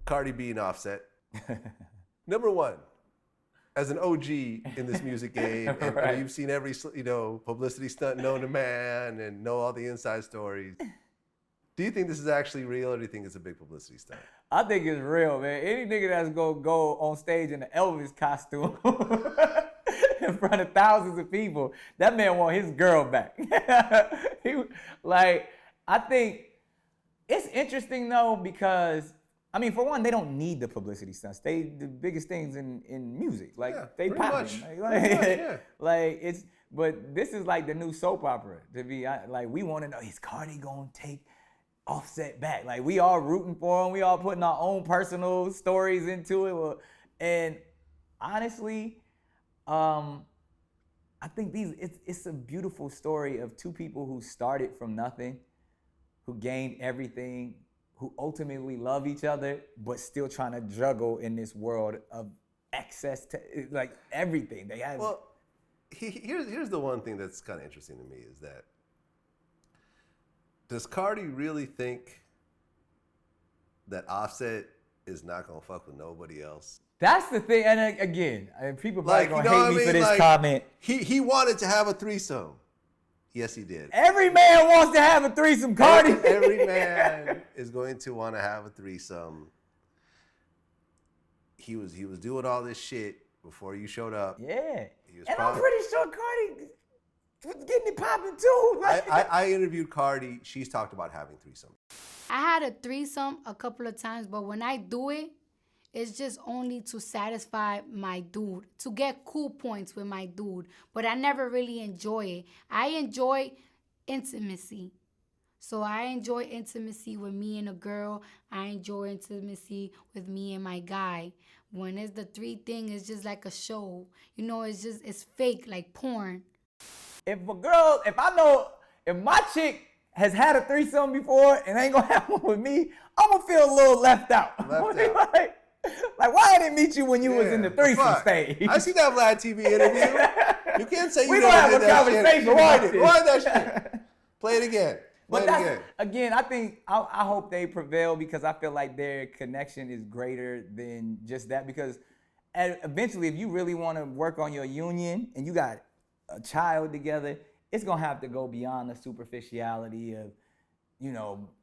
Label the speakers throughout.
Speaker 1: Cardi B and Offset. Number one, as an OG in this music game, and
Speaker 2: Right.
Speaker 1: you've seen every publicity stunt known to man and know all the inside stories. Do you think this is actually real, or do you think it's a big publicity stunt?
Speaker 2: I think it's real, man. Any nigga that's gonna go on stage in the Elvis costume in front of thousands of people, that man want his girl back. I think it's interesting though, because I mean, for one, they don't need the publicity stunts. They the biggest things in music. Like they popping. But this is like the new soap opera. To be like, we want to know, is Cardi gonna take Offset back? Like, we all rooting for him. We all putting our own personal stories into it. And honestly, I think it's a beautiful story of two people who started from nothing, who gained everything, who ultimately love each other, but still trying to juggle in this world of access to like everything they have.
Speaker 1: Well, here's the one thing that's kind of interesting to me is that, does Cardi really think that Offset is not gonna fuck with nobody else?
Speaker 2: That's the thing, and again, people probably gonna hate me for this comment.
Speaker 1: He wanted to have a threesome. Yes, he did.
Speaker 2: Every man wants to have a threesome, Cardi.
Speaker 1: Every man is going to want to have a threesome. He was doing all this shit before you showed up.
Speaker 2: Yeah, and I'm pretty sure Cardi was getting it popping too.
Speaker 1: I interviewed Cardi. She's talked about having threesome.
Speaker 3: I had a threesome a couple of times, but when I do it, it's just only to satisfy my dude, to get cool points with my dude. But I never really enjoy it. I enjoy intimacy. So I enjoy intimacy with me and a girl. I enjoy intimacy with me and my guy. When it's the three thing, it's just like a show. You know, it's fake, like porn.
Speaker 2: If my chick has had a threesome before and ain't gonna have one with me, I'm gonna feel a little left out. Like, why I didn't meet you when you was in the threesome stage?
Speaker 1: I see that VladTV interview. You can't say you
Speaker 2: we
Speaker 1: never did that shit.
Speaker 2: Rewind
Speaker 1: that shit. Play it again.
Speaker 2: Again, I think, I hope they prevail, because I feel like their connection is greater than just that. Because eventually, if you really want to work on your union and you got a child together, it's gonna have to go beyond the superficiality of,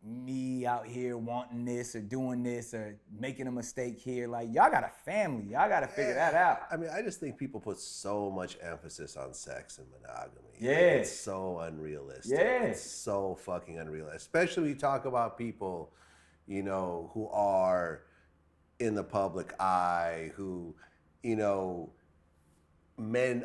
Speaker 2: me out here wanting this or doing this or making a mistake here. Like, y'all got a family. Y'all got to figure that out.
Speaker 1: I mean, I just think people put so much emphasis on sex and monogamy.
Speaker 2: Yeah.
Speaker 1: It's so unrealistic.
Speaker 2: Yeah.
Speaker 1: It's so fucking unrealistic. Especially when you talk about people, who are in the public eye, who, men,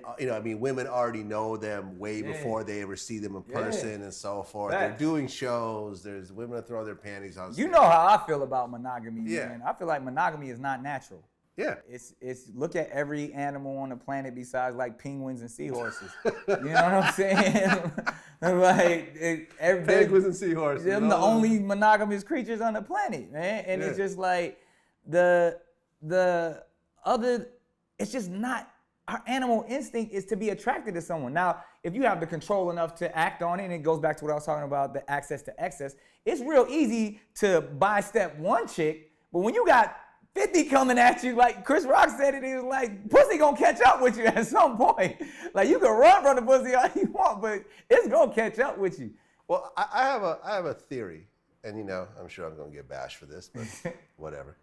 Speaker 1: women already know them way before they ever see them in person and so forth. They're doing shows. There's women that throw their panties on stage.
Speaker 2: You know how I feel about monogamy, man. I feel like monogamy is not natural.
Speaker 1: Yeah.
Speaker 2: It's look at every animal on the planet besides like penguins and seahorses. You know what I'm saying?
Speaker 1: Penguins and seahorses.
Speaker 2: They're the only monogamous creatures on the planet, man. And it's just like the other, it's just not. Our animal instinct is to be attracted to someone. Now, if you have the control enough to act on it, and it goes back to what I was talking about, the access to excess, it's real easy to bystep one chick, but when you got 50 coming at you, like Chris Rock said it, he was like, pussy gonna catch up with you at some point. Like, you can run from the pussy all you want, but it's gonna catch up with you.
Speaker 1: Well, I have a theory, and I'm sure I'm gonna get bashed for this, but whatever.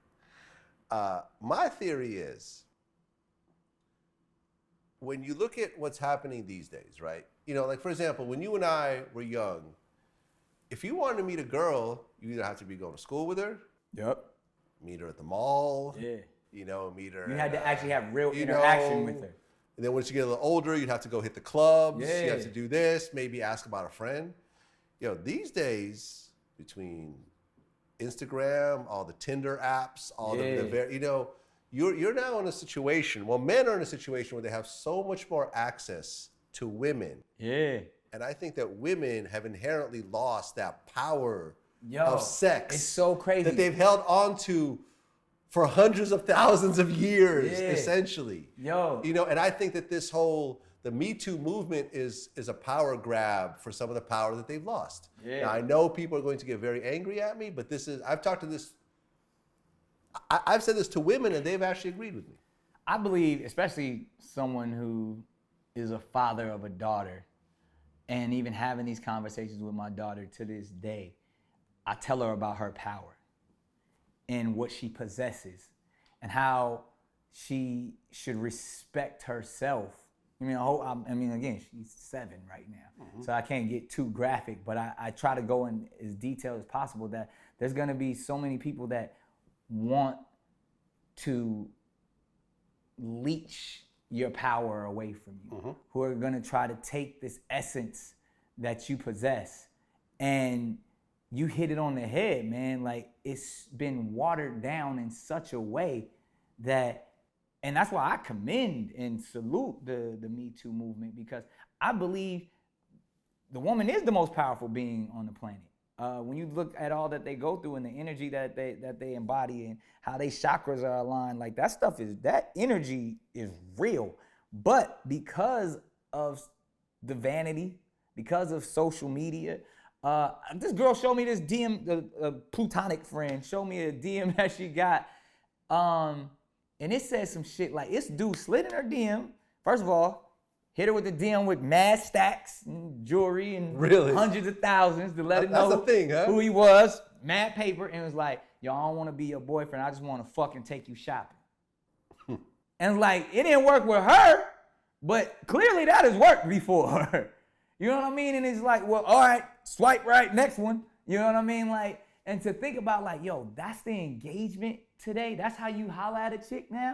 Speaker 1: My theory is, when you look at what's happening these days, right? Like, for example, when you and I were young, if you wanted to meet a girl, you either have to be going to school with her.
Speaker 2: Yep.
Speaker 1: Meet her at the mall.
Speaker 2: Yeah.
Speaker 1: Meet her.
Speaker 2: You had to actually have real interaction with her.
Speaker 1: And then once you get a little older, you'd have to go hit the clubs.
Speaker 2: Yeah.
Speaker 1: You have to do this, maybe ask about a friend. These days, between Instagram, all the Tinder apps, all you're now in a situation, men are in a situation where they have so much more access to women.
Speaker 2: Yeah.
Speaker 1: And I think that women have inherently lost that power of sex.
Speaker 2: It's so crazy.
Speaker 1: That they've held on to for hundreds of thousands of years, essentially. And I think that the Me Too movement is a power grab for some of the power that they've lost.
Speaker 2: Yeah.
Speaker 1: Now, I know people are going to get very angry at me, but I've talked to this I've said this to women, and they've actually agreed with me.
Speaker 2: I believe, especially someone who is a father of a daughter, and even having these conversations with my daughter to this day, I tell her about her power and what she possesses and how she should respect herself. Again, she's 7 right now, so I can't get too graphic, but I try to go in as detailed as possible that there's gonna be so many people that want to leech your power away from you, who are gonna try to take this essence that you possess. And you hit it on the head, man. Like, it's been watered down in such a way that, and that's why I commend and salute the Me Too movement, because I believe the woman is the most powerful being on the planet. When you look at all that they go through and the energy that they embody and how they chakras are aligned, like that energy is real. But because of the vanity, because of social media, this girl showed me this DM, a plutonic friend showed me a DM that she got, and it says some shit like, this dude slid in her DM. First of all, hit her with the DM with mad stacks and jewelry and hundreds of thousands to let her know who he was, mad paper, and was like, yo, I don't want to be your boyfriend. I just want to fucking take you shopping. And like, it didn't work with her, but clearly that has worked before. You know what I mean? And it's like, well, all right, swipe right, next one. You know what I mean? Like, and to think about like, yo, that's the engagement today. That's how you holla at a chick now.